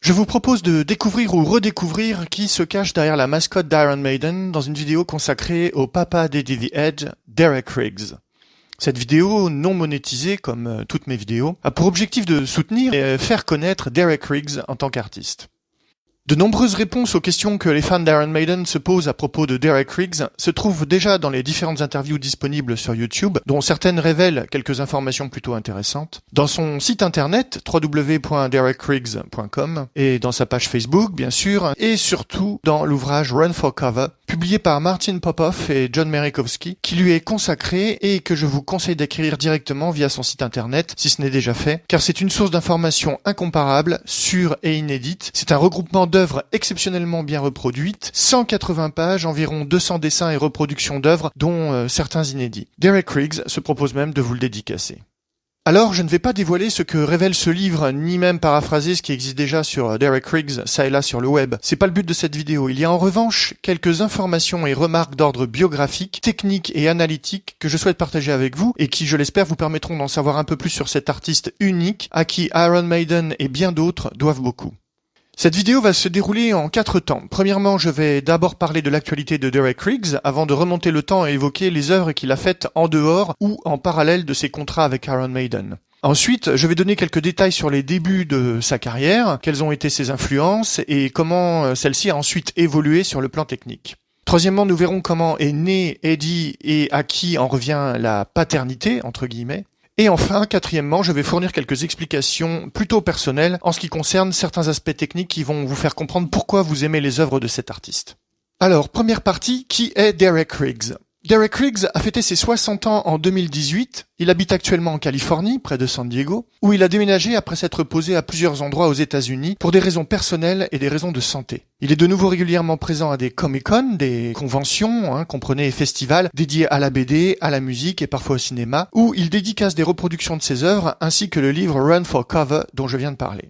Je vous propose de découvrir ou redécouvrir qui se cache derrière la mascotte d'Iron Maiden dans une vidéo consacrée au papa d'Eddie the Edge, Derek Riggs. Cette vidéo, non monétisée comme toutes mes vidéos, a pour objectif de soutenir et faire connaître Derek Riggs en tant qu'artiste. De nombreuses réponses aux questions que les fans d'Iron Maiden se posent à propos de Derek Riggs se trouvent déjà dans les différentes interviews disponibles sur YouTube, dont certaines révèlent quelques informations plutôt intéressantes, dans son site internet www.derekriggs.com et dans sa page Facebook bien sûr, et surtout dans l'ouvrage Run for Cover, publié par Martin Popoff et John Merrickowski, qui lui est consacré et que je vous conseille d'acquérir directement via son site internet, si ce n'est déjà fait, car c'est une source d'informations incomparable, sûre et inédite. C'est un regroupement d'œuvres exceptionnellement bien reproduites, 180 pages, environ 200 dessins et reproductions d'œuvres, dont certains inédits. Derek Riggs se propose même de vous le dédicacer. Alors, je ne vais pas dévoiler ce que révèle ce livre, ni même paraphraser ce qui existe déjà sur Derek Riggs, ça et là sur le web. C'est pas le but de cette vidéo. Il y a en revanche quelques informations et remarques d'ordre biographique, technique et analytique que je souhaite partager avec vous et qui, je l'espère, vous permettront d'en savoir un peu plus sur cet artiste unique à qui Iron Maiden et bien d'autres doivent beaucoup. Cette vidéo va se dérouler en 4 temps. Premièrement, je vais d'abord parler de l'actualité de Derek Riggs, avant de remonter le temps et évoquer les œuvres qu'il a faites en dehors ou en parallèle de ses contrats avec Iron Maiden. Ensuite, je vais donner quelques détails sur les débuts de sa carrière, quelles ont été ses influences et comment celle-ci a ensuite évolué sur le plan technique. Troisièmement, nous verrons comment est né Eddie et à qui en revient la paternité, entre guillemets. Et enfin, quatrièmement, je vais fournir quelques explications plutôt personnelles en ce qui concerne certains aspects techniques qui vont vous faire comprendre pourquoi vous aimez les œuvres de cet artiste. Alors, première partie, qui est Derek Riggs ? Derek Riggs a fêté ses 60 ans en 2018. Il habite actuellement en Californie, près de San Diego, où il a déménagé après s'être posé à plusieurs endroits aux États-Unis pour des raisons personnelles et des raisons de santé. Il est de nouveau régulièrement présent à des Comic-Con, des conventions, comprenez festivals dédiés à la BD, à la musique et parfois au cinéma, où il dédicace des reproductions de ses œuvres ainsi que le livre Run for Cover dont je viens de parler.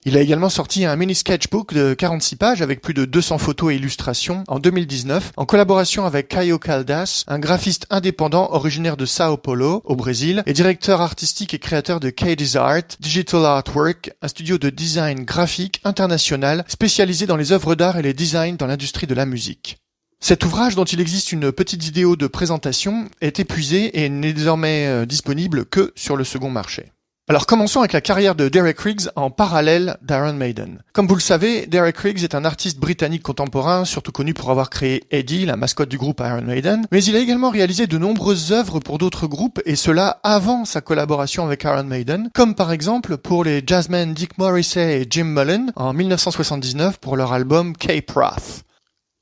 Il a également sorti un mini sketchbook de 46 pages avec plus de 200 photos et illustrations en 2019 en collaboration avec Caio Caldas, un graphiste indépendant originaire de Sao Paulo, au Brésil, et directeur artistique et créateur de Katie's Art, Digital Artwork, un studio de design graphique international spécialisé dans les œuvres d'art et les designs dans l'industrie de la musique. Cet ouvrage, dont il existe une petite vidéo de présentation, est épuisé et n'est désormais disponible que sur le second marché. Alors commençons avec la carrière de Derek Riggs en parallèle d'Iron Maiden. Comme vous le savez, Derek Riggs est un artiste britannique contemporain, surtout connu pour avoir créé Eddie, la mascotte du groupe Iron Maiden, mais il a également réalisé de nombreuses œuvres pour d'autres groupes, et cela avant sa collaboration avec Iron Maiden, comme par exemple pour les jazzmen Dick Morrissey et Jim Mullen en 1979 pour leur album Cape Wrath.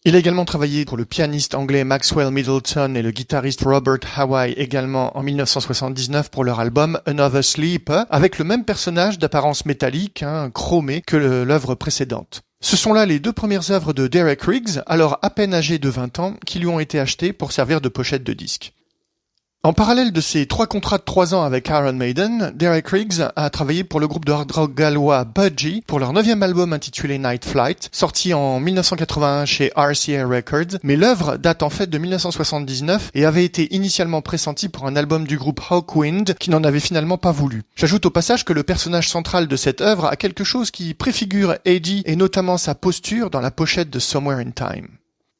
Il a également travaillé pour le pianiste anglais Maxwell Middleton et le guitariste Robert Hawaii également en 1979 pour leur album Another Sleep, avec le même personnage d'apparence métallique, chromé, que l'œuvre précédente. Ce sont là les 2 premières œuvres de Derek Riggs, alors à peine âgé de 20 ans, qui lui ont été achetées pour servir de pochette de disque. En parallèle de ses 3 contrats de 3 ans avec Iron Maiden, Derek Riggs a travaillé pour le groupe de hard rock gallois Budgie pour leur 9e album intitulé Night Flight, sorti en 1981 chez RCA Records, mais l'œuvre date en fait de 1979 et avait été initialement pressentie pour un album du groupe Hawkwind qui n'en avait finalement pas voulu. J'ajoute au passage que le personnage central de cette œuvre a quelque chose qui préfigure Eddie et notamment sa posture dans la pochette de Somewhere in Time.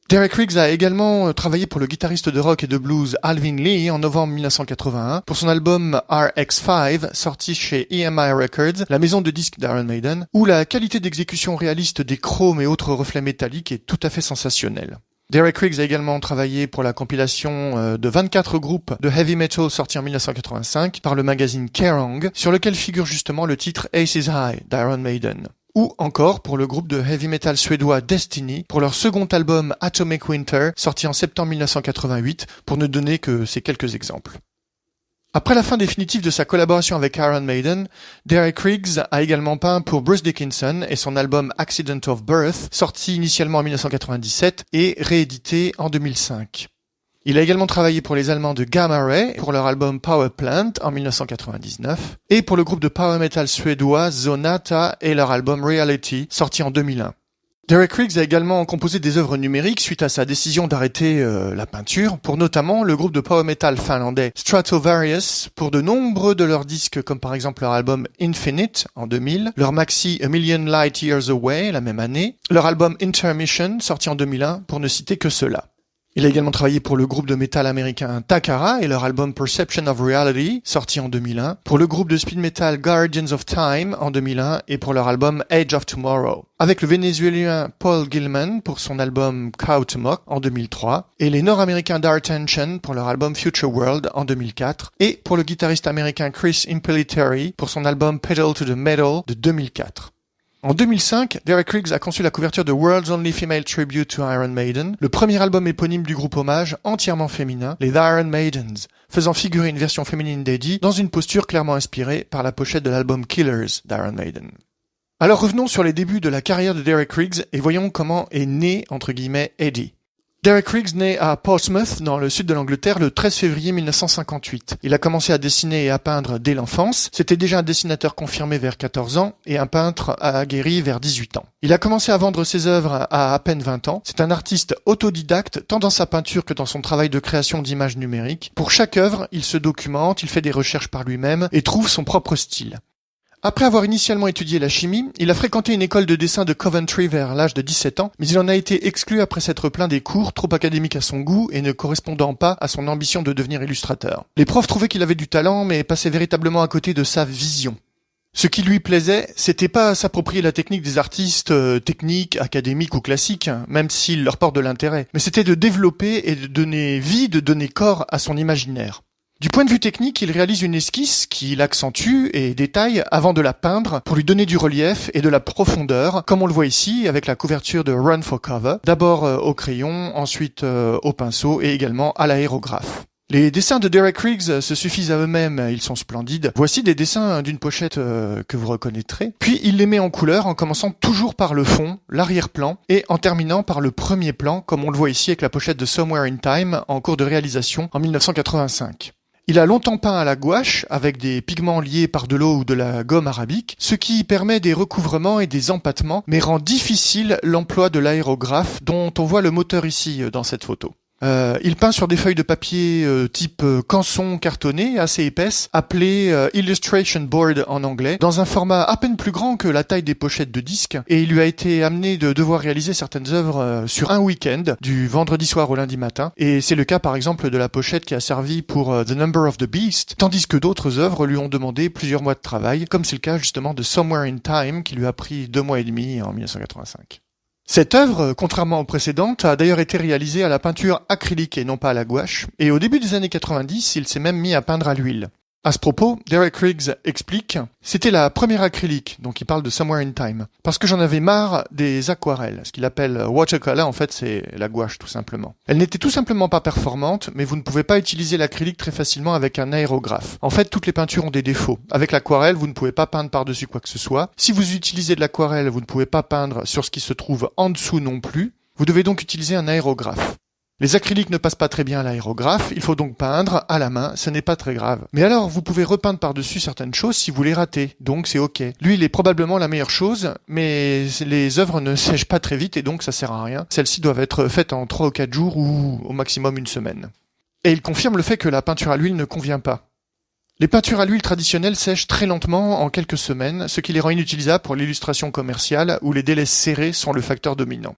Derek Riggs a également travaillé pour le guitariste de rock et de blues Alvin Lee en novembre 1981 pour son album RX5 sorti chez EMI Records, la maison de disques d'Iron Maiden, où la qualité d'exécution réaliste des chromes et autres reflets métalliques est tout à fait sensationnelle. Derek Riggs a également travaillé pour la compilation de 24 groupes de heavy metal sortis en 1985 par le magazine Kerrang, sur lequel figure justement le titre Ace is High d'Iron Maiden. Ou encore pour le groupe de heavy metal suédois Destiny pour leur second album Atomic Winter, sorti en septembre 1988, pour ne donner que ces quelques exemples. Après la fin définitive de sa collaboration avec Iron Maiden, Derek Riggs a également peint pour Bruce Dickinson et son album Accident of Birth, sorti initialement en 1997 et réédité en 2005. Il a également travaillé pour les Allemands de Gamma Ray pour leur album Power Plant en 1999 et pour le groupe de power metal suédois Zonata et leur album Reality sorti en 2001. Derek Riggs a également composé des œuvres numériques suite à sa décision d'arrêter la peinture, pour notamment le groupe de power metal finlandais Stratovarius, pour de nombreux de leurs disques comme par exemple leur album Infinite en 2000, leur maxi A Million Light Years Away la même année, leur album Intermission sorti en 2001 pour ne citer que ceux-là. Il a également travaillé pour le groupe de métal américain Takara et leur album Perception of Reality, sorti en 2001, pour le groupe de speed metal Guardians of Time en 2001 et pour leur album Age of Tomorrow. Avec le vénézuélien Paul Gilman pour son album Cow to Mock en 2003 et les nord-américains D'Artention pour leur album Future World en 2004 et pour le guitariste américain Chris Impellitteri pour son album Pedal to the Metal de 2004. En 2005, Derek Riggs a conçu la couverture de World's Only Female Tribute to Iron Maiden, le premier album éponyme du groupe hommage entièrement féminin, les The Iron Maidens, faisant figurer une version féminine d'Eddie dans une posture clairement inspirée par la pochette de l'album Killers d'Iron Maiden. Alors revenons sur les débuts de la carrière de Derek Riggs et voyons comment est né, entre guillemets, Eddie. Derek Riggs naît à Portsmouth, dans le sud de l'Angleterre, le 13 février 1958. Il a commencé à dessiner et à peindre dès l'enfance. C'était déjà un dessinateur confirmé vers 14 ans et un peintre aguerri vers 18 ans. Il a commencé à vendre ses œuvres à peine 20 ans. C'est un artiste autodidacte, tant dans sa peinture que dans son travail de création d'images numériques. Pour chaque œuvre, il se documente, il fait des recherches par lui-même et trouve son propre style. Après avoir initialement étudié la chimie, il a fréquenté une école de dessin de Coventry vers l'âge de 17 ans, mais il en a été exclu après s'être plaint des cours trop académiques à son goût et ne correspondant pas à son ambition de devenir illustrateur. Les profs trouvaient qu'il avait du talent, mais passaient véritablement à côté de sa vision. Ce qui lui plaisait, c'était pas s'approprier la technique des artistes techniques, académiques ou classiques, même s'il leur porte de l'intérêt, mais c'était de développer et de donner vie, de donner corps à son imaginaire. Du point de vue technique, il réalise une esquisse qu'il accentue et détaille avant de la peindre pour lui donner du relief et de la profondeur, comme on le voit ici avec la couverture de Run for Cover, d'abord au crayon, ensuite au pinceau et également à l'aérographe. Les dessins de Derek Riggs se suffisent à eux-mêmes, ils sont splendides. Voici des dessins d'une pochette que vous reconnaîtrez. Puis il les met en couleur en commençant toujours par le fond, l'arrière-plan, et en terminant par le premier plan, comme on le voit ici avec la pochette de Somewhere in Time en cours de réalisation en 1985. Il a longtemps peint à la gouache, avec des pigments liés par de l'eau ou de la gomme arabique, ce qui permet des recouvrements et des empâtements, mais rend difficile l'emploi de l'aérographe, dont on voit le moteur ici dans cette photo. Il peint sur des feuilles de papier type canson cartonné, assez épaisse, appelé Illustration Board en anglais, dans un format à peine plus grand que la taille des pochettes de disques, et il lui a été amené de devoir réaliser certaines œuvres sur un week-end, du vendredi soir au lundi matin, et c'est le cas par exemple de la pochette qui a servi pour The Number of the Beast, tandis que d'autres œuvres lui ont demandé plusieurs mois de travail, comme c'est le cas justement de Somewhere in Time, qui lui a pris 2 mois et demi en 1985. Cette œuvre, contrairement aux précédentes, a d'ailleurs été réalisée à la peinture acrylique et non pas à la gouache, et au début des années 90, il s'est même mis à peindre à l'huile. À ce propos, Derek Riggs explique « C'était la première acrylique, donc il parle de Somewhere in Time, parce que j'en avais marre des aquarelles, ce qu'il appelle watercolor, en fait c'est la gouache tout simplement. Elle n'était tout simplement pas performante, mais vous ne pouvez pas utiliser l'acrylique très facilement avec un aérographe. En fait, toutes les peintures ont des défauts. Avec l'aquarelle, vous ne pouvez pas peindre par-dessus quoi que ce soit. Si vous utilisez de l'aquarelle, vous ne pouvez pas peindre sur ce qui se trouve en dessous non plus. Vous devez donc utiliser un aérographe. Les acryliques ne passent pas très bien à l'aérographe, il faut donc peindre à la main, ce n'est pas très grave. Mais alors, vous pouvez repeindre par-dessus certaines choses si vous les ratez, donc c'est ok. L'huile est probablement la meilleure chose, mais les œuvres ne sèchent pas très vite et donc ça sert à rien. Celles-ci doivent être faites en 3 ou 4 jours ou au maximum une semaine. Et il confirme le fait que la peinture à l'huile ne convient pas. Les peintures à l'huile traditionnelles sèchent très lentement en quelques semaines, ce qui les rend inutilisables pour l'illustration commerciale où les délais serrés sont le facteur dominant.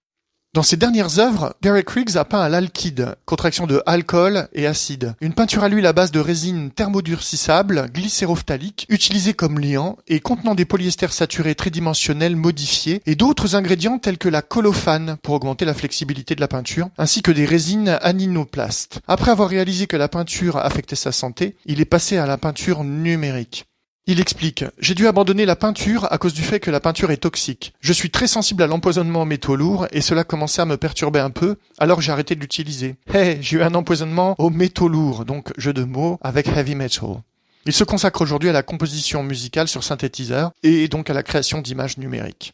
Dans ses dernières œuvres, Derek Riggs a peint à l'alkyd, contraction de alcool et acide. Une peinture à l'huile à base de résine thermodurcissable, glycérophthalique, utilisée comme liant et contenant des polyesters saturés tridimensionnels modifiés et d'autres ingrédients tels que la colophane pour augmenter la flexibilité de la peinture, ainsi que des résines aninoplastes. Après avoir réalisé que la peinture affectait sa santé, il est passé à la peinture numérique. Il explique « J'ai dû abandonner la peinture à cause du fait que la peinture est toxique. Je suis très sensible à l'empoisonnement en métaux lourds et cela commençait à me perturber un peu, alors j'ai arrêté de l'utiliser. Hey, j'ai eu un empoisonnement aux métaux lourds, donc jeu de mots avec heavy metal. » Il se consacre aujourd'hui à la composition musicale sur synthétiseur et donc à la création d'images numériques.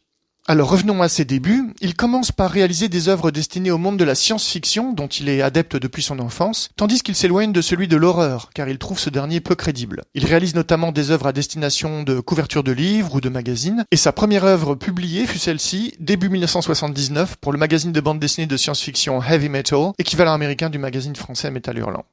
Alors revenons à ses débuts. Il commence par réaliser des œuvres destinées au monde de la science-fiction, dont il est adepte depuis son enfance, tandis qu'il s'éloigne de celui de l'horreur, car il trouve ce dernier peu crédible. Il réalise notamment des œuvres à destination de couvertures de livres ou de magazines, et sa première œuvre publiée fut celle-ci, début 1979, pour le magazine de bande dessinée de science-fiction Heavy Metal, équivalent américain du magazine français Metal Hurlant.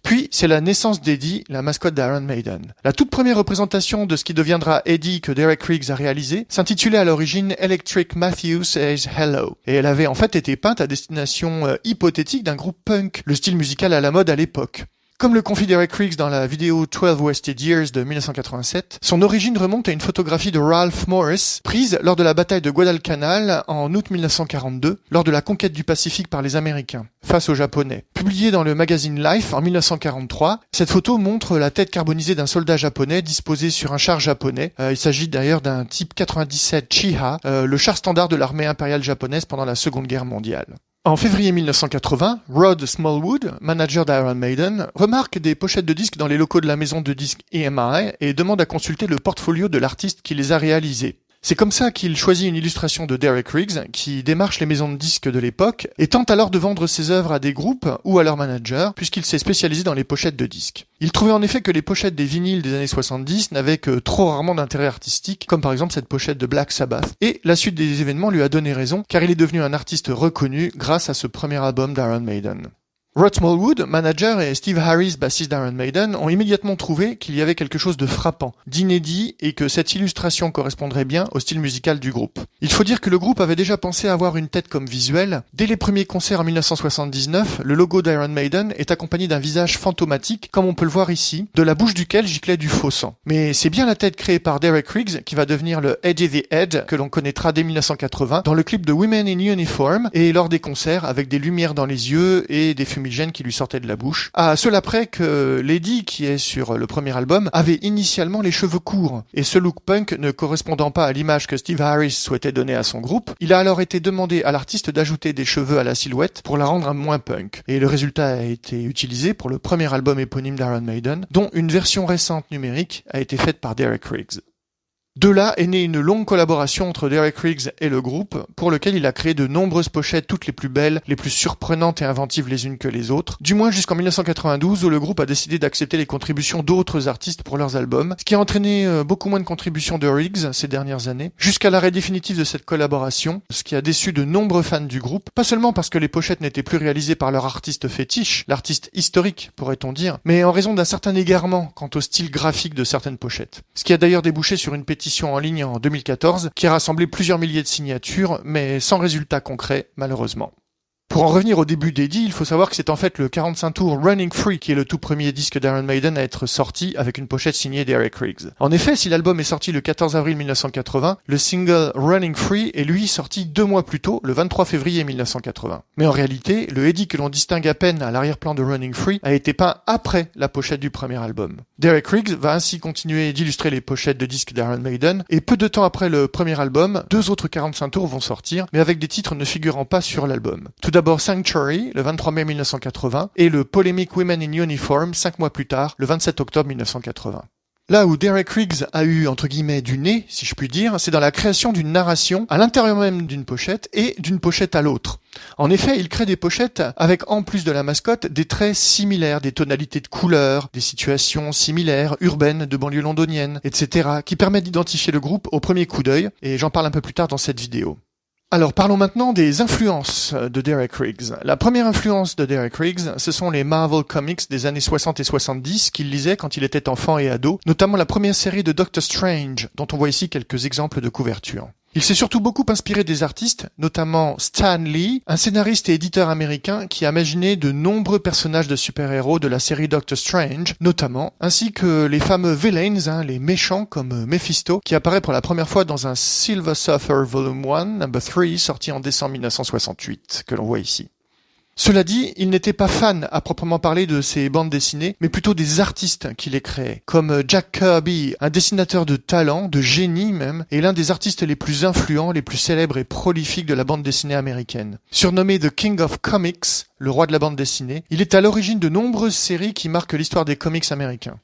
Puis, c'est la naissance d'Eddie, la mascotte d'Iron Maiden. La toute première représentation de ce qui deviendra Eddie que Derek Riggs a réalisé s'intitulait à l'origine Electric Matthew Says Hello. Et elle avait en fait été peinte à destination hypothétique d'un groupe punk, le style musical à la mode à l'époque. Comme le confie Derek Riggs dans la vidéo 12 Wasted Years de 1987, son origine remonte à une photographie de Ralph Morris prise lors de la bataille de Guadalcanal en août 1942, lors de la conquête du Pacifique par les Américains, face aux Japonais. Publiée dans le magazine Life en 1943, cette photo montre la tête carbonisée d'un soldat japonais disposé sur un char japonais. Il s'agit d'ailleurs d'un type 97 Chiha, le char standard de l'armée impériale japonaise pendant la Seconde Guerre mondiale. En février 1980, Rod Smallwood, manager d'Iron Maiden, remarque des pochettes de disques dans les locaux de la maison de disques EMI et demande à consulter le portfolio de l'artiste qui les a réalisés. C'est comme ça qu'il choisit une illustration de Derek Riggs, qui démarche les maisons de disques de l'époque et tente alors de vendre ses œuvres à des groupes ou à leurs managers, puisqu'il s'est spécialisé dans les pochettes de disques. Il trouvait en effet que les pochettes des vinyles des années 70 n'avaient que trop rarement d'intérêt artistique, comme par exemple cette pochette de Black Sabbath. Et la suite des événements lui a donné raison, car il est devenu un artiste reconnu grâce à ce premier album d'Iron Maiden. Rod Smallwood, manager, et Steve Harris, bassiste d'Iron Maiden, ont immédiatement trouvé qu'il y avait quelque chose de frappant, d'inédit, et que cette illustration correspondrait bien au style musical du groupe. Il faut dire que le groupe avait déjà pensé avoir une tête comme visuel. Dès les premiers concerts en 1979, le logo d'Iron Maiden est accompagné d'un visage fantomatique, comme on peut le voir ici, de la bouche duquel giclait du faux sang. Mais c'est bien la tête créée par Derek Riggs qui va devenir le Eddie the Head, que l'on connaîtra dès 1980, dans le clip de Women in Uniform, et lors des concerts, avec des lumières dans les yeux et des fumigènes qui lui sortaient de la bouche. À cela près que Lady, qui est sur le premier album, avait initialement les cheveux courts. Et ce look punk ne correspondant pas à l'image que Steve Harris souhaitait donner à son groupe, il a alors été demandé à l'artiste d'ajouter des cheveux à la silhouette pour la rendre moins punk. Et le résultat a été utilisé pour le premier album éponyme d'Iron Maiden, dont une version récente numérique a été faite par Derek Riggs. De là est née une longue collaboration entre Derek Riggs et le groupe, pour lequel il a créé de nombreuses pochettes, toutes les plus belles, les plus surprenantes et inventives les unes que les autres, du moins jusqu'en 1992 où le groupe a décidé d'accepter les contributions d'autres artistes pour leurs albums, ce qui a entraîné beaucoup moins de contributions de Riggs ces dernières années, jusqu'à l'arrêt définitif de cette collaboration, ce qui a déçu de nombreux fans du groupe, pas seulement parce que les pochettes n'étaient plus réalisées par leur artiste fétiche, l'artiste historique pourrait-on dire, mais en raison d'un certain égarement quant au style graphique de certaines pochettes. Ce qui a d'ailleurs débouché sur une pétition en ligne en 2014 qui a rassemblé plusieurs milliers de signatures, mais sans résultat concret, malheureusement. Pour en revenir au début d'Eddie, il faut savoir que c'est en fait le 45 tours Running Free qui est le tout premier disque d'Iron Maiden à être sorti avec une pochette signée Derek Riggs. En effet, si l'album est sorti le 14 avril 1980, le single Running Free est lui sorti 2 mois plus tôt, le 23 février 1980. Mais en réalité, le Eddie que l'on distingue à peine à l'arrière-plan de Running Free a été peint après la pochette du premier album. Derek Riggs va ainsi continuer d'illustrer les pochettes de disques d'Iron Maiden, et peu de temps après le premier album, 2 autres 45 tours vont sortir, mais avec des titres ne figurant pas sur l'album. Tout d'abord Sanctuary, le 23 mai 1980, et le polémique Women in Uniform, 5 mois plus tard, le 27 octobre 1980. Là où Derek Riggs a eu, entre guillemets, du nez, si je puis dire, c'est dans la création d'une narration à l'intérieur même d'une pochette et d'une pochette à l'autre. En effet, il crée des pochettes avec, en plus de la mascotte, des traits similaires, des tonalités de couleurs, des situations similaires, urbaines, de banlieue londonienne, etc., qui permettent d'identifier le groupe au premier coup d'œil, et j'en parle un peu plus tard dans cette vidéo. Alors parlons maintenant des influences de Derek Riggs. La première influence de Derek Riggs, ce sont les Marvel Comics des années 60 et 70 qu'il lisait quand il était enfant et ado, notamment la première série de Doctor Strange, dont on voit ici quelques exemples de couverture. Il s'est surtout beaucoup inspiré des artistes, notamment Stan Lee, un scénariste et éditeur américain qui a imaginé de nombreux personnages de super-héros de la série Doctor Strange, notamment, ainsi que les fameux villains, les méchants comme Mephisto, qui apparaît pour la première fois dans un Silver Surfer Volume 1, Number 3, sorti en décembre 1968, que l'on voit ici. Cela dit, il n'était pas fan à proprement parler de ces bandes dessinées, mais plutôt des artistes qui les créaient, comme Jack Kirby, un dessinateur de talent, de génie même, et l'un des artistes les plus influents, les plus célèbres et prolifiques de la bande dessinée américaine. Surnommé The King of Comics, le roi de la bande dessinée, il est à l'origine de nombreuses séries qui marquent l'histoire des comics américains.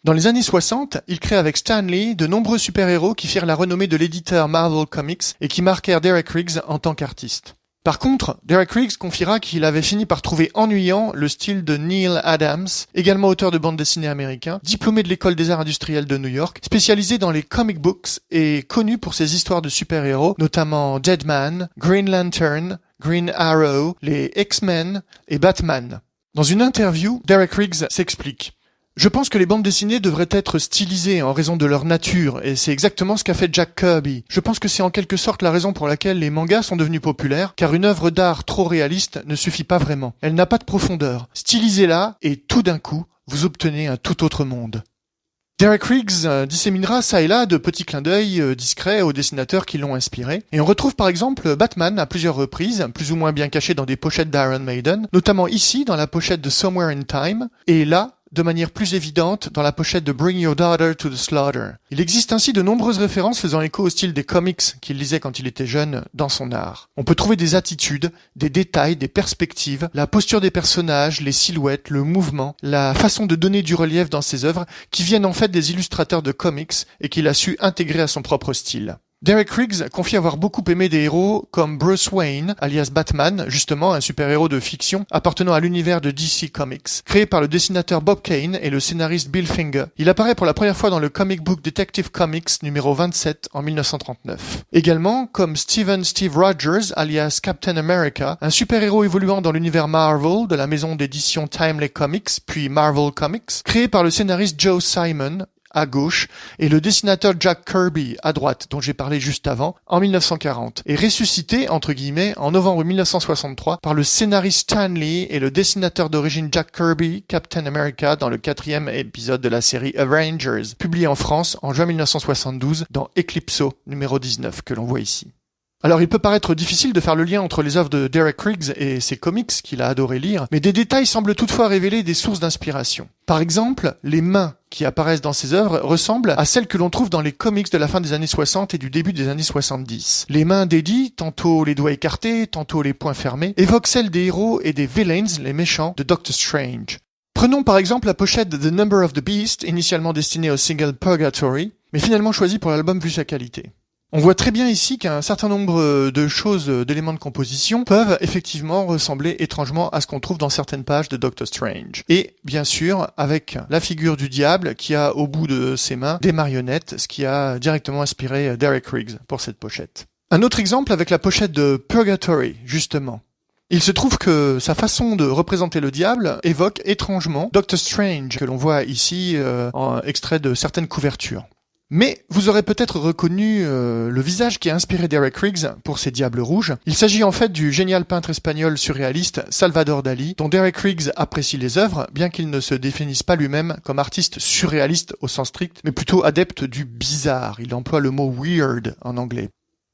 Dans les années 60, il crée avec Stan Lee de nombreux super-héros qui firent la renommée de l'éditeur Marvel Comics et qui marquèrent Derek Riggs en tant qu'artiste. Par contre, Derek Riggs confiera qu'il avait fini par trouver ennuyant le style de Neil Adams, également auteur de bande dessinée américain, diplômé de l'école des arts industriels de New York, spécialisé dans les comic books et connu pour ses histoires de super-héros, notamment Deadman, Green Lantern, Green Arrow, les X-Men et Batman. Dans une interview, Derek Riggs s'explique. Je pense que les bandes dessinées devraient être stylisées en raison de leur nature, et c'est exactement ce qu'a fait Jack Kirby. Je pense que c'est en quelque sorte la raison pour laquelle les mangas sont devenus populaires, car une œuvre d'art trop réaliste ne suffit pas vraiment. Elle n'a pas de profondeur. Stylisez-la, et tout d'un coup, vous obtenez un tout autre monde. Derek Riggs disséminera ça et là de petits clins d'œil discrets aux dessinateurs qui l'ont inspiré. Et on retrouve par exemple Batman à plusieurs reprises, plus ou moins bien caché dans des pochettes d'Iron Maiden, notamment ici dans la pochette de Somewhere in Time, et là, de manière plus évidente dans la pochette de Bring Your Daughter to the Slaughter. Il existe ainsi de nombreuses références faisant écho au style des comics qu'il lisait quand il était jeune dans son art. On peut trouver des attitudes, des détails, des perspectives, la posture des personnages, les silhouettes, le mouvement, la façon de donner du relief dans ses œuvres qui viennent en fait des illustrateurs de comics et qu'il a su intégrer à son propre style. Derek Riggs confie avoir beaucoup aimé des héros comme Bruce Wayne, alias Batman, justement un super-héros de fiction appartenant à l'univers de DC Comics, créé par le dessinateur Bob Kane et le scénariste Bill Finger. Il apparaît pour la première fois dans le comic book Detective Comics numéro 27 en 1939. Également comme Steve Rogers, alias Captain America, un super-héros évoluant dans l'univers Marvel de la maison d'édition Timely Comics, puis Marvel Comics, créé par le scénariste Joe Simon, à gauche, et le dessinateur Jack Kirby, à droite, dont j'ai parlé juste avant, en 1940, et ressuscité, entre guillemets, en novembre 1963 par le scénariste Stan Lee et le dessinateur d'origine Jack Kirby, Captain America, dans le 4e épisode de la série Avengers, publié en France en juin 1972 dans Eclipso, numéro 19, que l'on voit ici. Alors il peut paraître difficile de faire le lien entre les œuvres de Derek Riggs et ses comics qu'il a adoré lire, mais des détails semblent toutefois révéler des sources d'inspiration. Par exemple, les mains qui apparaissent dans ses œuvres ressemblent à celles que l'on trouve dans les comics de la fin des années 60 et du début des années 70. Les mains d'Eddie, tantôt les doigts écartés, tantôt les poings fermés, évoquent celles des héros et des villains, les méchants, de Doctor Strange. Prenons par exemple la pochette de The Number of the Beast, initialement destinée au single Purgatory, mais finalement choisie pour l'album vu sa qualité. On voit très bien ici qu'un certain nombre de choses, d'éléments de composition peuvent effectivement ressembler étrangement à ce qu'on trouve dans certaines pages de Doctor Strange. Et bien sûr, avec la figure du diable qui a au bout de ses mains des marionnettes, ce qui a directement inspiré Derek Riggs pour cette pochette. Un autre exemple avec la pochette de Purgatory, justement. Il se trouve que sa façon de représenter le diable évoque étrangement Doctor Strange, que l'on voit ici en extrait de certaines couvertures. Mais vous aurez peut-être reconnu le visage qui a inspiré Derek Riggs pour ses Diables Rouges. Il s'agit en fait du génial peintre espagnol surréaliste Salvador Dalí, dont Derek Riggs apprécie les œuvres, bien qu'il ne se définisse pas lui-même comme artiste surréaliste au sens strict, mais plutôt adepte du bizarre. Il emploie le mot weird en anglais.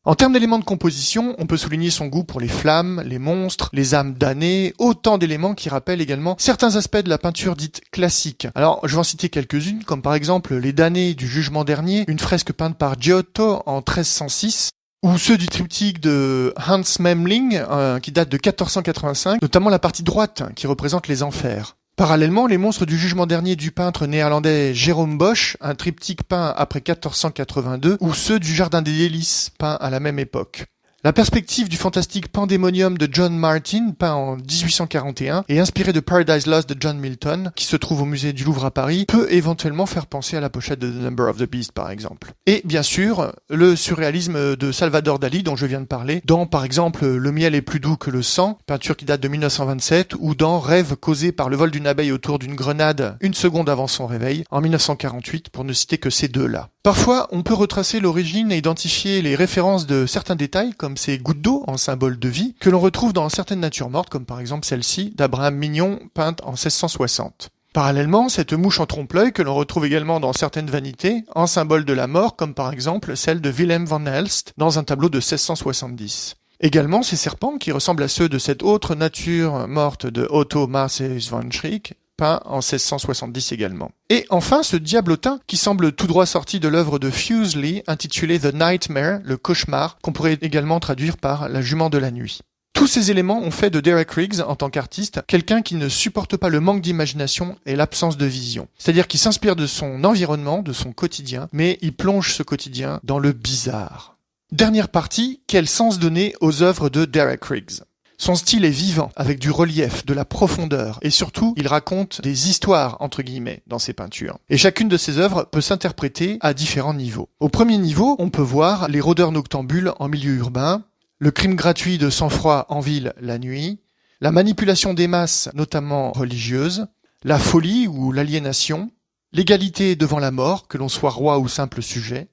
En termes d'éléments de composition, on peut souligner son goût pour les flammes, les monstres, les âmes damnées, autant d'éléments qui rappellent également certains aspects de la peinture dite classique. Alors, je vais en citer quelques-unes, comme par exemple les damnés du Jugement dernier, une fresque peinte par Giotto en 1306, ou ceux du triptyque de Hans Memling, qui date de 1485, notamment la partie droite, qui représente les enfers. Parallèlement, les monstres du Jugement dernier du peintre néerlandais Jérôme Bosch, un triptyque peint après 1482, ou ceux du Jardin des Délices, peint à la même époque. La perspective du fantastique Pandémonium de John Martin, peint en 1841, et inspiré de Paradise Lost de John Milton, qui se trouve au musée du Louvre à Paris, peut éventuellement faire penser à la pochette de The Number of the Beast, par exemple. Et bien sûr, le surréalisme de Salvador Dalí, dont je viens de parler, dans par exemple Le miel est plus doux que le sang, peinture qui date de 1927, ou dans Rêve causé par le vol d'une abeille autour d'une grenade une seconde avant son réveil, en 1948, pour ne citer que ces deux-là. Parfois, on peut retracer l'origine et identifier les références de certains détails, comme ces gouttes d'eau en symbole de vie, que l'on retrouve dans certaines natures mortes, comme par exemple celle-ci d'Abraham Mignon, peinte en 1660. Parallèlement, cette mouche en trompe-l'œil que l'on retrouve également dans certaines vanités, en symbole de la mort, comme par exemple celle de Willem van Helst, dans un tableau de 1670. Également, ces serpents qui ressemblent à ceux de cette autre nature morte de Otto Marseille van Schriek, peint en 1670 également. Et enfin, ce diablotin qui semble tout droit sorti de l'œuvre de Fuseli, intitulée The Nightmare, le cauchemar, qu'on pourrait également traduire par la jument de la nuit. Tous ces éléments ont fait de Derek Riggs, en tant qu'artiste, quelqu'un qui ne supporte pas le manque d'imagination et l'absence de vision. C'est-à-dire qu'il s'inspire de son environnement, de son quotidien, mais il plonge ce quotidien dans le bizarre. Dernière partie, quel sens donner aux œuvres de Derek Riggs ? Son style est vivant, avec du relief, de la profondeur, et surtout, il raconte des histoires, entre guillemets, dans ses peintures. Et chacune de ses œuvres peut s'interpréter à différents niveaux. Au premier niveau, on peut voir les rôdeurs noctambules en milieu urbain, le crime gratuit de sang-froid en ville la nuit, la manipulation des masses, notamment religieuses, la folie ou l'aliénation, l'égalité devant la mort, que l'on soit roi ou simple sujet,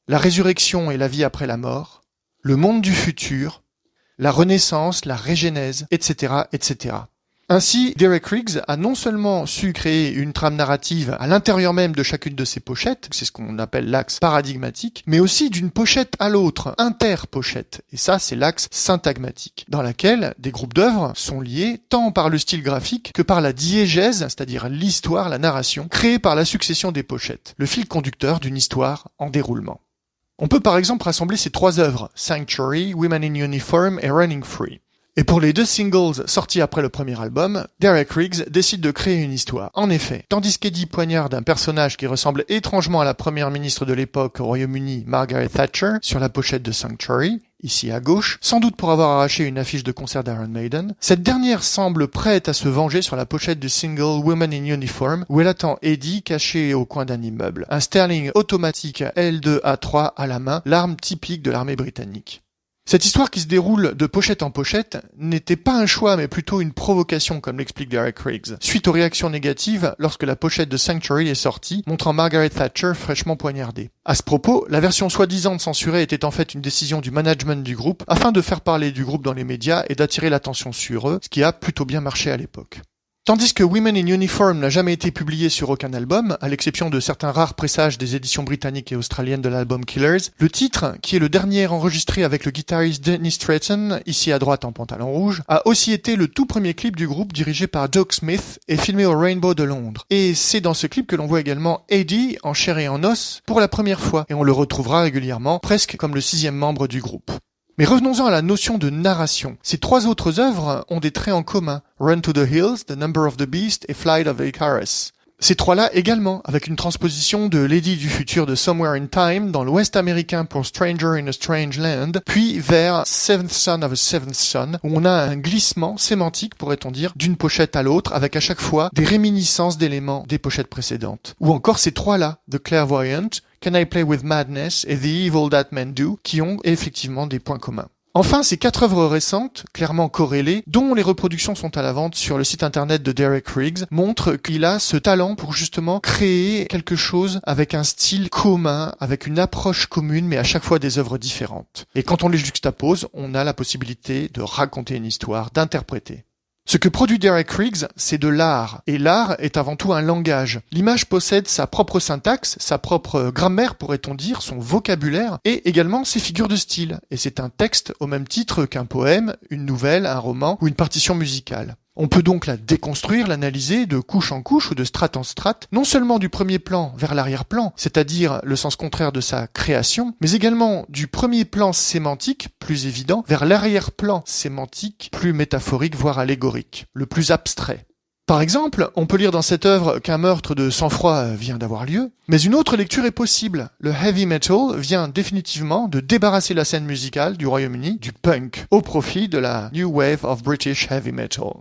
la résurrection et la vie après la mort, le monde du futur, la renaissance, la régénèse, etc., etc. Ainsi, Derek Riggs a non seulement su créer une trame narrative à l'intérieur même de chacune de ses pochettes, c'est ce qu'on appelle l'axe paradigmatique, mais aussi d'une pochette à l'autre, interpochette, et ça c'est l'axe syntagmatique, dans laquelle des groupes d'œuvres sont liés tant par le style graphique que par la diégèse, c'est-à-dire l'histoire, la narration, créée par la succession des pochettes, le fil conducteur d'une histoire en déroulement. On peut par exemple rassembler ces trois œuvres, Sanctuary, Women in Uniform et Running Free. Et pour les deux singles sortis après le premier album, Derek Riggs décide de créer une histoire. En effet, tandis qu'Eddie poignarde un personnage qui ressemble étrangement à la première ministre de l'époque au Royaume-Uni, Margaret Thatcher, sur la pochette de Sanctuary, ici à gauche, sans doute pour avoir arraché une affiche de concert d'Iron Maiden, cette dernière semble prête à se venger sur la pochette du single Women in Uniform, où elle attend Eddie caché au coin d'un immeuble. Un Sterling automatique L2A3 à la main, l'arme typique de l'armée britannique. Cette histoire qui se déroule de pochette en pochette n'était pas un choix mais plutôt une provocation comme l'explique Derek Riggs, suite aux réactions négatives lorsque la pochette de Sanctuary est sortie, montrant Margaret Thatcher fraîchement poignardée. À ce propos, la version soi-disant censurée était en fait une décision du management du groupe afin de faire parler du groupe dans les médias et d'attirer l'attention sur eux, ce qui a plutôt bien marché à l'époque. Tandis que Women in Uniform n'a jamais été publié sur aucun album, à l'exception de certains rares pressages des éditions britanniques et australiennes de l'album Killers, le titre, qui est le dernier enregistré avec le guitariste Dennis Stratton, ici à droite en pantalon rouge, a aussi été le tout premier clip du groupe dirigé par Doug Smith et filmé au Rainbow de Londres. Et c'est dans ce clip que l'on voit également Eddie en chair et en os pour la première fois, et on le retrouvera régulièrement, presque comme le 6e membre du groupe. Mais revenons-en à la notion de narration. Ces trois autres œuvres ont des traits en commun. Run to the Hills, The Number of the Beast et Flight of Icarus. Ces trois-là également, avec une transposition de Lady du futur de Somewhere in Time dans l'ouest américain pour Stranger in a Strange Land, puis vers Seventh Son of a Seventh Son, où on a un glissement sémantique, pourrait-on dire, d'une pochette à l'autre, avec à chaque fois des réminiscences d'éléments des pochettes précédentes. Ou encore ces trois-là, The Clairvoyant, Can I Play with Madness et The Evil That Men Do, qui ont effectivement des points communs. Enfin, ces quatre œuvres récentes, clairement corrélées, dont les reproductions sont à la vente sur le site internet de Derek Riggs, montrent qu'il a ce talent pour justement créer quelque chose avec un style commun, avec une approche commune, mais à chaque fois des œuvres différentes. Et quand on les juxtapose, on a la possibilité de raconter une histoire, d'interpréter. Ce que produit Derek Riggs, c'est de l'art. Et l'art est avant tout un langage. L'image possède sa propre syntaxe, sa propre grammaire, pourrait-on dire, son vocabulaire, et également ses figures de style. Et c'est un texte au même titre qu'un poème, une nouvelle, un roman ou une partition musicale. On peut donc la déconstruire, l'analyser de couche en couche ou de strate en strate, non seulement du premier plan vers l'arrière-plan, c'est-à-dire le sens contraire de sa création, mais également du premier plan sémantique, plus évident, vers l'arrière-plan sémantique, plus métaphorique, voire allégorique, le plus abstrait. Par exemple, on peut lire dans cette œuvre qu'un meurtre de sang-froid vient d'avoir lieu, mais une autre lecture est possible. Le heavy metal vient définitivement de débarrasser la scène musicale du Royaume-Uni du punk, au profit de la New Wave of British Heavy Metal.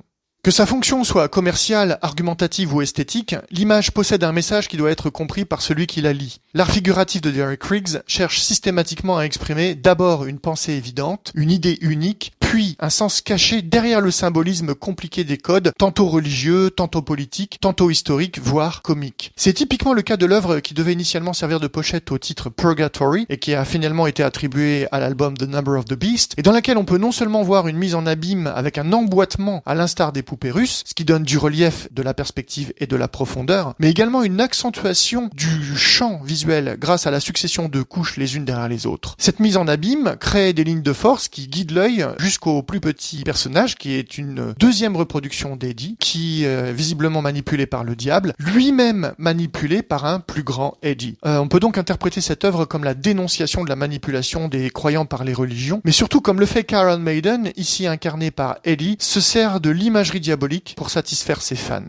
Que sa fonction soit commerciale, argumentative ou esthétique, l'image possède un message qui doit être compris par celui qui la lit. L'art figuratif de Derek Riggs cherche systématiquement à exprimer d'abord une pensée évidente, une idée unique, puis un sens caché derrière le symbolisme compliqué des codes, tantôt religieux, tantôt politiques, tantôt historiques, voire comiques. C'est typiquement le cas de l'œuvre qui devait initialement servir de pochette au titre Purgatory et qui a finalement été attribuée à l'album The Number of the Beast, et dans laquelle on peut non seulement voir une mise en abîme avec un emboîtement à l'instar des poupées russes, ce qui donne du relief, de la perspective et de la profondeur, mais également une accentuation du champ visuel grâce à la succession de couches les unes derrière les autres. Cette mise en abîme crée des lignes de force qui guident l'œil jusqu'au jusqu'au plus petit personnage, qui est une deuxième reproduction d'Eddie, qui est visiblement manipulé par le diable, lui-même manipulé par un plus grand Eddie. On peut donc interpréter cette œuvre comme la dénonciation de la manipulation des croyants par les religions, mais surtout comme le fait qu'Iron Maiden, ici incarné par Eddie, se sert de l'imagerie diabolique pour satisfaire ses fans.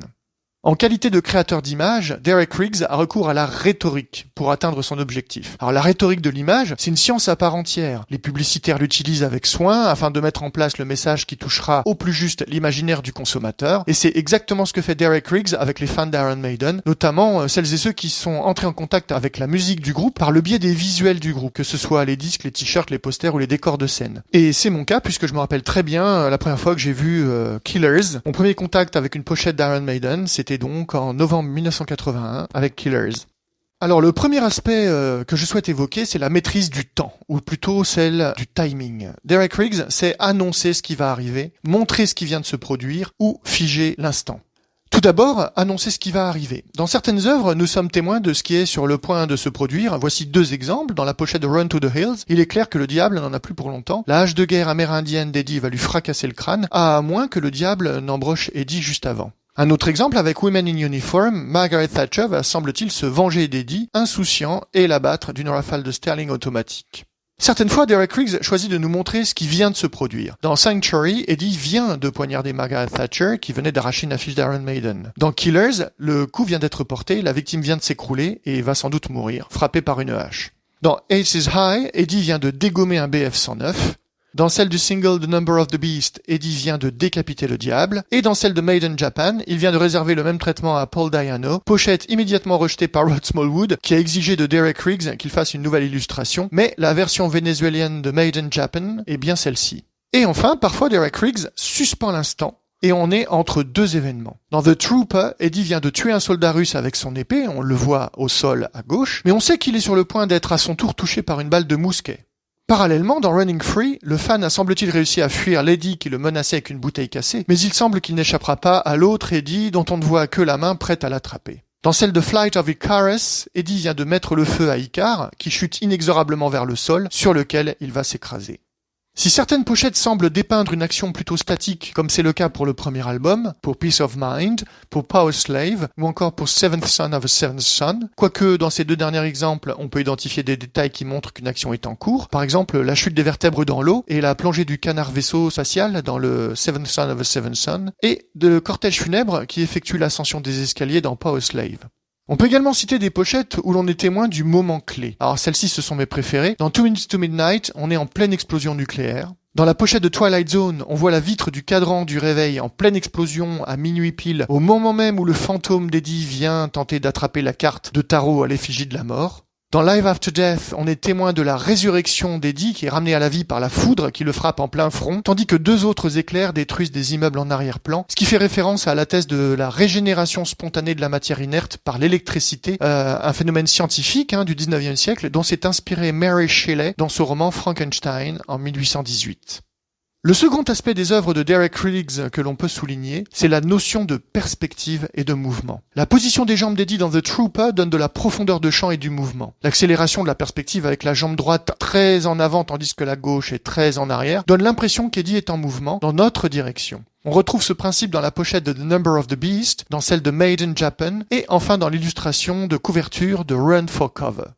En qualité de créateur d'images, Derek Riggs a recours à la rhétorique pour atteindre son objectif. Alors la rhétorique de l'image, c'est une science à part entière. Les publicitaires l'utilisent avec soin afin de mettre en place le message qui touchera au plus juste l'imaginaire du consommateur. Et c'est exactement ce que fait Derek Riggs avec les fans d'Iron Maiden, notamment celles et ceux qui sont entrés en contact avec la musique du groupe par le biais des visuels du groupe, que ce soit les disques, les t-shirts, les posters ou les décors de scène. Et c'est mon cas puisque je me rappelle très bien la première fois que j'ai vu Killers. Mon premier contact avec une pochette d'Iron Maiden, c'était donc en novembre 1981 avec Killers. Alors le premier aspect que je souhaite évoquer, c'est la maîtrise du temps, ou plutôt celle du timing. Derek Riggs sait annoncer ce qui va arriver, montrer ce qui vient de se produire, ou figer l'instant. Tout d'abord, annoncer ce qui va arriver. Dans certaines œuvres, nous sommes témoins de ce qui est sur le point de se produire. Voici deux exemples. Dans la pochette de Run to the Hills, il est clair que le diable n'en a plus pour longtemps. La hache de guerre amérindienne d'Eddie va lui fracasser le crâne, à moins que le diable n'embroche Eddie juste avant. Un autre exemple avec Women in Uniform, Margaret Thatcher va semble-t-il se venger d'Eddie, insouciant, et l'abattre d'une rafale de Sterling automatique. Certaines fois, Derek Riggs choisit de nous montrer ce qui vient de se produire. Dans Sanctuary, Eddie vient de poignarder Margaret Thatcher, qui venait d'arracher une affiche d'Iron Maiden. Dans Killers, le coup vient d'être porté, la victime vient de s'écrouler et va sans doute mourir, frappée par une hache. Dans Aces High, Eddie vient de dégommer un BF-109. Dans celle du single The Number of the Beast, Eddie vient de décapiter le diable. Et dans celle de Made in Japan, il vient de réserver le même traitement à Paul Dayano, pochette immédiatement rejetée par Rod Smallwood, qui a exigé de Derek Riggs qu'il fasse une nouvelle illustration, mais la version vénézuélienne de Made in Japan est bien celle-ci. Et enfin, parfois Derek Riggs suspend l'instant, et on est entre deux événements. Dans The Trooper, Eddie vient de tuer un soldat russe avec son épée, on le voit au sol à gauche, mais on sait qu'il est sur le point d'être à son tour touché par une balle de mousquet. Parallèlement, dans Running Free, le fan a semble-t-il réussi à fuir l'Eddie qui le menaçait avec une bouteille cassée, mais il semble qu'il n'échappera pas à l'autre Eddie dont on ne voit que la main prête à l'attraper. Dans celle de Flight of Icarus, Eddie vient de mettre le feu à Icar, qui chute inexorablement vers le sol, sur lequel il va s'écraser. Si certaines pochettes semblent dépeindre une action plutôt statique, comme c'est le cas pour le premier album, pour Peace of Mind, pour Power Slave, ou encore pour Seventh Son of a Seventh Son, quoique dans ces deux derniers exemples, on peut identifier des détails qui montrent qu'une action est en cours, par exemple la chute des vertèbres dans l'eau et la plongée du canard vaisseau spatial dans le Seventh Son of a Seventh Son, et de cortège funèbre qui effectue l'ascension des escaliers dans Power Slave. On peut également citer des pochettes où l'on est témoin du moment clé. Alors celles-ci, ce sont mes préférées. Dans 2 Minutes to Midnight, on est en pleine explosion nucléaire. Dans la pochette de Twilight Zone, on voit la vitre du cadran du réveil en pleine explosion à minuit pile, au moment même où le fantôme d'Eddie vient tenter d'attraper la carte de tarot à l'effigie de la mort. Dans Live After Death, on est témoin de la résurrection d'Eddie qui est ramené à la vie par la foudre qui le frappe en plein front, tandis que deux autres éclairs détruisent des immeubles en arrière-plan, ce qui fait référence à la thèse de la régénération spontanée de la matière inerte par l'électricité, un phénomène scientifique du 19e siècle dont s'est inspiré Mary Shelley dans son roman Frankenstein en 1818. Le second aspect des œuvres de Derek Riggs que l'on peut souligner, c'est la notion de perspective et de mouvement. La position des jambes d'Eddie dans The Trooper donne de la profondeur de champ et du mouvement. L'accélération de la perspective avec la jambe droite très en avant tandis que la gauche est très en arrière donne l'impression qu'Eddie est en mouvement dans notre direction. On retrouve ce principe dans la pochette de The Number of the Beast, dans celle de Made in Japan et enfin dans l'illustration de couverture de Run for Cover.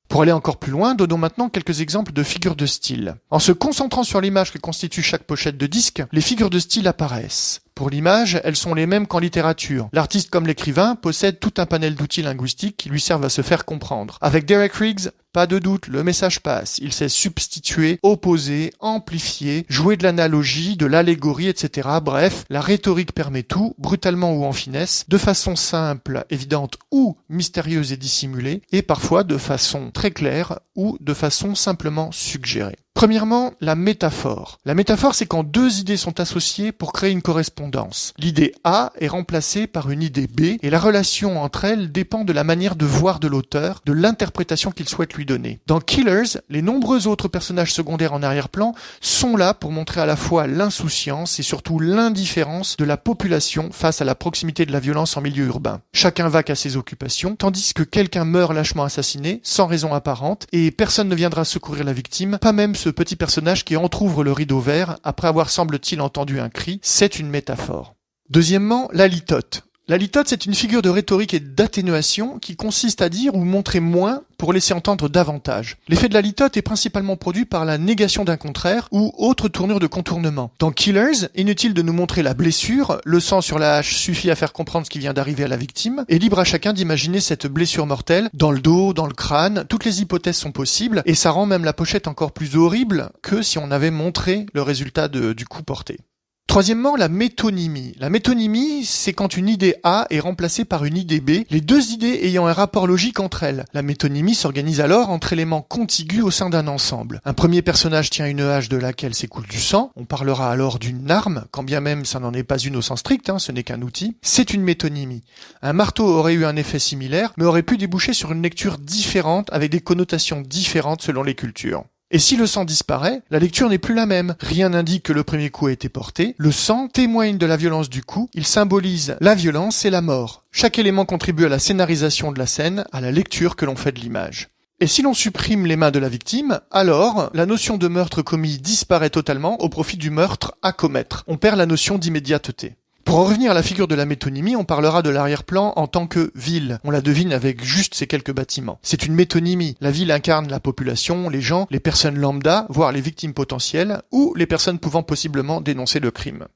Pour aller encore plus loin, donnons maintenant quelques exemples de figures de style. En se concentrant sur l'image que constitue chaque pochette de disque, les figures de style apparaissent. Pour l'image, elles sont les mêmes qu'en littérature. L'artiste comme l'écrivain possède tout un panel d'outils linguistiques qui lui servent à se faire comprendre. Avec Derek Riggs, pas de doute, le message passe. Il sait substituer, opposer, amplifier, jouer de l'analogie, de l'allégorie, etc. Bref, la rhétorique permet tout, brutalement ou en finesse, de façon simple, évidente ou mystérieuse et dissimulée, et parfois de façon très claire ou de façon simplement suggérée. Premièrement, la métaphore. La métaphore, c'est quand deux idées sont associées pour créer une correspondance. L'idée A est remplacée par une idée B, et la relation entre elles dépend de la manière de voir de l'auteur, de l'interprétation qu'il souhaite lui donner. Dans Killers, les nombreux autres personnages secondaires en arrière-plan sont là pour montrer à la fois l'insouciance et surtout l'indifférence de la population face à la proximité de la violence en milieu urbain. Chacun vaque à ses occupations, tandis que quelqu'un meurt lâchement assassiné, sans raison apparente, et personne ne viendra secourir la victime, pas même ce petit personnage qui entrouvre le rideau vert après avoir semble-t-il entendu un cri. C'est une métaphore. Deuxièmement, la litote. La litote, c'est une figure de rhétorique et d'atténuation qui consiste à dire ou montrer moins pour laisser entendre davantage. L'effet de la litote est principalement produit par la négation d'un contraire ou autre tournure de contournement. Dans Killers, inutile de nous montrer la blessure, le sang sur la hache suffit à faire comprendre ce qui vient d'arriver à la victime, et libre à chacun d'imaginer cette blessure mortelle, dans le dos, dans le crâne, toutes les hypothèses sont possibles, et ça rend même la pochette encore plus horrible que si on avait montré le résultat du coup porté. Troisièmement, la métonymie. La métonymie, c'est quand une idée A est remplacée par une idée B, les deux idées ayant un rapport logique entre elles. La métonymie s'organise alors entre éléments contigus au sein d'un ensemble. Un premier personnage tient une hache de laquelle s'écoule du sang, on parlera alors d'une arme, quand bien même ça n'en est pas une au sens strict, ce n'est qu'un outil. C'est une métonymie. Un marteau aurait eu un effet similaire, mais aurait pu déboucher sur une lecture différente avec des connotations différentes selon les cultures. Et si le sang disparaît, la lecture n'est plus la même. Rien n'indique que le premier coup a été porté. Le sang témoigne de la violence du coup. Il symbolise la violence et la mort. Chaque élément contribue à la scénarisation de la scène, à la lecture que l'on fait de l'image. Et si l'on supprime les mains de la victime, alors la notion de meurtre commis disparaît totalement au profit du meurtre à commettre. On perd la notion d'immédiateté. Pour en revenir à la figure de la métonymie, on parlera de l'arrière-plan en tant que ville. On la devine avec juste ces quelques bâtiments. C'est une métonymie. La ville incarne la population, les gens, les personnes lambda, voire les victimes potentielles, ou les personnes pouvant possiblement dénoncer le crime.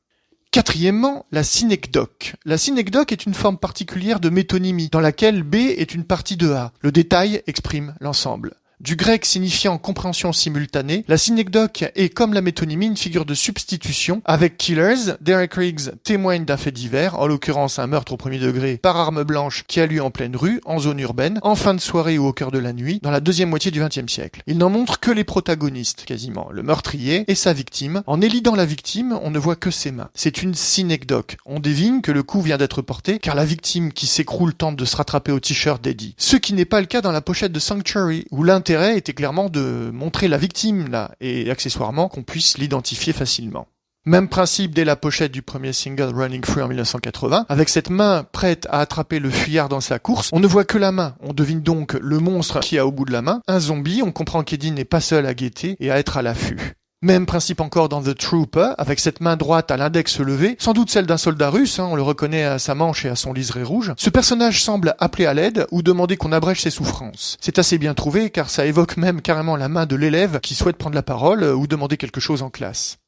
Quatrièmement, la synecdoque. La synecdoque est une forme particulière de métonymie, dans laquelle B est une partie de A. Le détail exprime l'ensemble. Du grec signifiant compréhension simultanée, la synecdoque est comme la métonymie une figure de substitution. Avec Killers, Derek Riggs témoigne d'un fait divers, en l'occurrence un meurtre au premier degré par arme blanche qui a lieu en pleine rue, en zone urbaine, en fin de soirée ou au cœur de la nuit, dans la deuxième moitié du XXe siècle. Il n'en montre que les protagonistes, quasiment, le meurtrier et sa victime. En élidant la victime, on ne voit que ses mains. C'est une synecdoque. On devine que le coup vient d'être porté, car la victime qui s'écroule tente de se rattraper au t-shirt d'Eddie. Ce qui n'est pas le cas dans la pochette de Sanctuary, où l'intérêt était clairement de montrer la victime là, et accessoirement qu'on puisse l'identifier facilement. Même principe dès la pochette du premier single Running Free en 1980, avec cette main prête à attraper le fuyard dans sa course, on ne voit que la main, on devine donc le monstre qui a au bout de la main, un zombie, on comprend qu'Eddie n'est pas seul à guetter et à être à l'affût. Même principe encore dans The Trooper, avec cette main droite à l'index levé, sans doute celle d'un soldat russe, on le reconnaît à sa manche et à son liseré rouge. Ce personnage semble appeler à l'aide ou demander qu'on abrège ses souffrances. C'est assez bien trouvé car ça évoque même carrément la main de l'élève qui souhaite prendre la parole ou demander quelque chose en classe.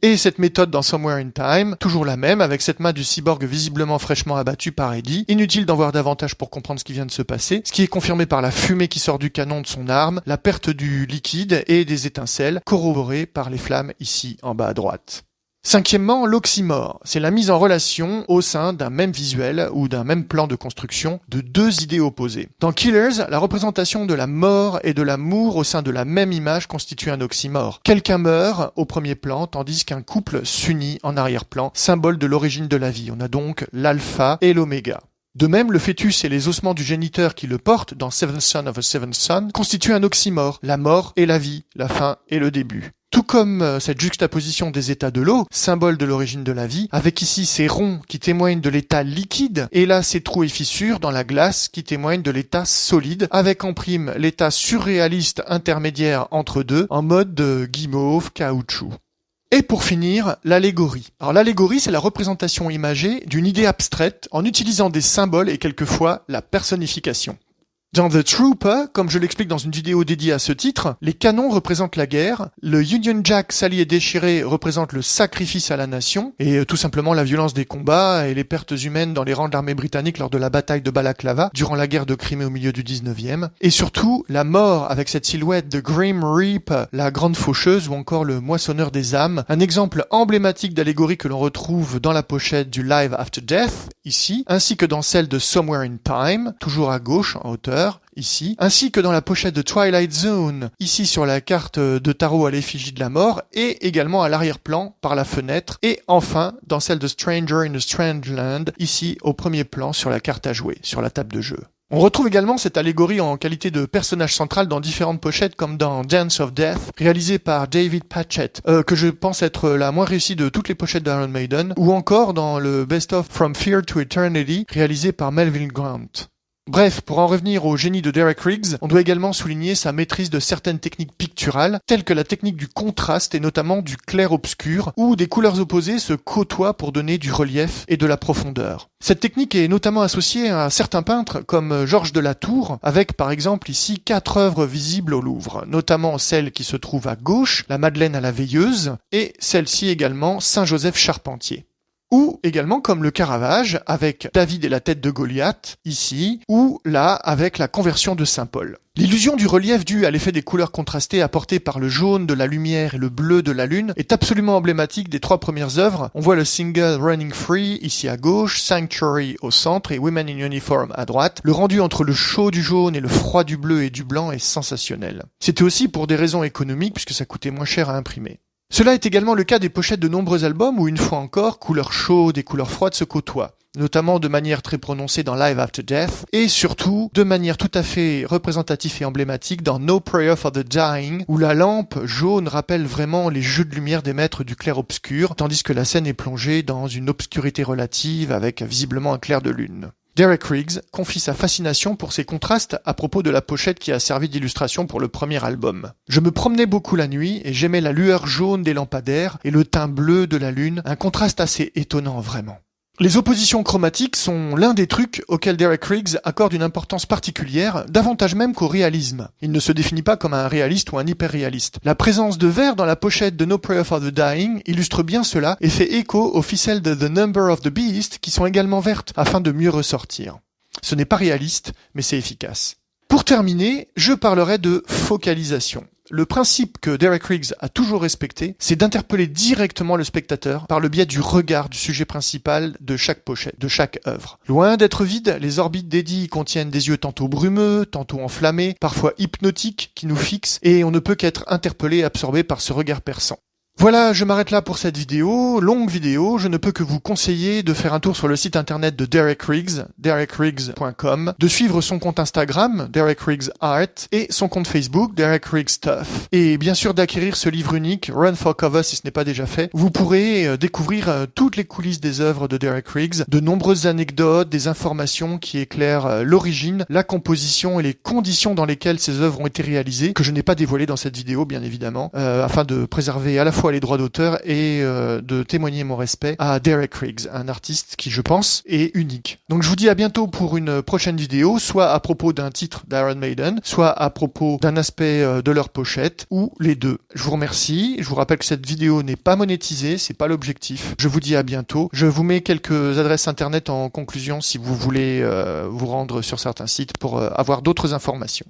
Et cette méthode dans Somewhere in Time, toujours la même, avec cette main du cyborg visiblement fraîchement abattue par Eddie. Inutile d'en voir davantage pour comprendre ce qui vient de se passer, ce qui est confirmé par la fumée qui sort du canon de son arme, la perte du liquide et des étincelles, corroborées par les flammes ici en bas à droite. Cinquièmement, l'oxymore. C'est la mise en relation au sein d'un même visuel ou d'un même plan de construction de deux idées opposées. Dans Killers, la représentation de la mort et de l'amour au sein de la même image constitue un oxymore. Quelqu'un meurt au premier plan tandis qu'un couple s'unit en arrière-plan, symbole de l'origine de la vie. On a donc l'alpha et l'oméga. De même, le fœtus et les ossements du géniteur qui le portent dans Seventh Son of a Seventh Son constituent un oxymore, la mort et la vie, la fin et le début. Tout comme cette juxtaposition des états de l'eau, symbole de l'origine de la vie, avec ici ces ronds qui témoignent de l'état liquide, et là ces trous et fissures dans la glace qui témoignent de l'état solide, avec en prime l'état surréaliste intermédiaire entre deux, en mode de guimauve, caoutchouc. Et pour finir, l'allégorie. Alors l'allégorie, c'est la représentation imagée d'une idée abstraite en utilisant des symboles et quelquefois la personnification. Dans The Trooper, comme je l'explique dans une vidéo dédiée à ce titre, les canons représentent la guerre, le Union Jack sali et déchiré représente le sacrifice à la nation, et tout simplement la violence des combats et les pertes humaines dans les rangs de l'armée britannique lors de la bataille de Balaclava, durant la guerre de Crimée au milieu du 19e, et surtout la mort avec cette silhouette de Grim Reaper, la grande faucheuse ou encore le moissonneur des âmes, un exemple emblématique d'allégorie que l'on retrouve dans la pochette du Live After Death, ici, ainsi que dans celle de Somewhere in Time, toujours à gauche en hauteur, ici, ainsi que dans la pochette de Twilight Zone, ici sur la carte de tarot à l'effigie de la mort, et également à l'arrière-plan par la fenêtre, et enfin dans celle de Stranger in a Strange Land, ici au premier plan sur la carte à jouer, sur la table de jeu. On retrouve également cette allégorie en qualité de personnage central dans différentes pochettes comme dans Dance of Death, réalisé par David Patchett, que je pense être la moins réussie de toutes les pochettes d'Iron Maiden, ou encore dans le Best of From Fear to Eternity, réalisé par Melvin Grant. Bref, pour en revenir au génie de Derek Riggs, on doit également souligner sa maîtrise de certaines techniques picturales, telles que la technique du contraste et notamment du clair-obscur, où des couleurs opposées se côtoient pour donner du relief et de la profondeur. Cette technique est notamment associée à certains peintres comme Georges de la Tour, avec par exemple ici 4 œuvres visibles au Louvre, notamment celle qui se trouve à gauche, la Madeleine à la Veilleuse, et celle-ci également, Saint-Joseph Charpentier. Ou également comme le Caravage avec David et la tête de Goliath, ici, ou là avec la conversion de Saint Paul. L'illusion du relief due à l'effet des couleurs contrastées apportées par le jaune de la lumière et le bleu de la lune est absolument emblématique des 3 premières œuvres. On voit le single Running Free ici à gauche, Sanctuary au centre et Women in Uniform à droite. Le rendu entre le chaud du jaune et le froid du bleu et du blanc est sensationnel. C'était aussi pour des raisons économiques puisque ça coûtait moins cher à imprimer. Cela est également le cas des pochettes de nombreux albums où, une fois encore, couleurs chaudes et couleurs froides se côtoient, notamment de manière très prononcée dans Live After Death, et surtout de manière tout à fait représentative et emblématique dans No Prayer for the Dying, où la lampe jaune rappelle vraiment les jeux de lumière des maîtres du clair-obscur, tandis que la scène est plongée dans une obscurité relative avec visiblement un clair de lune. Derek Riggs confie sa fascination pour ces contrastes à propos de la pochette qui a servi d'illustration pour le premier album. Je me promenais beaucoup la nuit et j'aimais la lueur jaune des lampadaires et le teint bleu de la lune, un contraste assez étonnant vraiment. Les oppositions chromatiques sont l'un des trucs auxquels Derek Riggs accorde une importance particulière, davantage même qu'au réalisme. Il ne se définit pas comme un réaliste ou un hyper-réaliste. La présence de vert dans la pochette de No Prayer for the Dying illustre bien cela et fait écho aux ficelles de The Number of the Beast qui sont également vertes afin de mieux ressortir. Ce n'est pas réaliste, mais c'est efficace. Pour terminer, je parlerai de focalisation. Le principe que Derek Riggs a toujours respecté, c'est d'interpeller directement le spectateur par le biais du regard du sujet principal de chaque pochette, de chaque œuvre. Loin d'être vides, les orbites d'Eddie contiennent des yeux tantôt brumeux, tantôt enflammés, parfois hypnotiques, qui nous fixent, et on ne peut qu'être interpellé et absorbé par ce regard perçant. Voilà, je m'arrête là pour cette vidéo, longue vidéo, je ne peux que vous conseiller de faire un tour sur le site internet de Derek Riggs, derekriggs.com, de suivre son compte Instagram, Derek Riggs Art, et son compte Facebook, Derek Riggs Stuff, et bien sûr d'acquérir ce livre unique, Run for Cover si ce n'est pas déjà fait. Vous pourrez découvrir toutes les coulisses des œuvres de Derek Riggs, de nombreuses anecdotes, des informations qui éclairent l'origine, la composition et les conditions dans lesquelles ces œuvres ont été réalisées, que je n'ai pas dévoilées dans cette vidéo bien évidemment, afin de préserver à la fois les droits d'auteur et de témoigner mon respect à Derek Riggs, un artiste qui, je pense, est unique. Donc je vous dis à bientôt pour une prochaine vidéo, soit à propos d'un titre d'Iron Maiden, soit à propos d'un aspect de leur pochette, ou les deux. Je vous remercie, je vous rappelle que cette vidéo n'est pas monétisée, c'est pas l'objectif. Je vous dis à bientôt. Je vous mets quelques adresses internet en conclusion si vous voulez vous rendre sur certains sites pour avoir d'autres informations.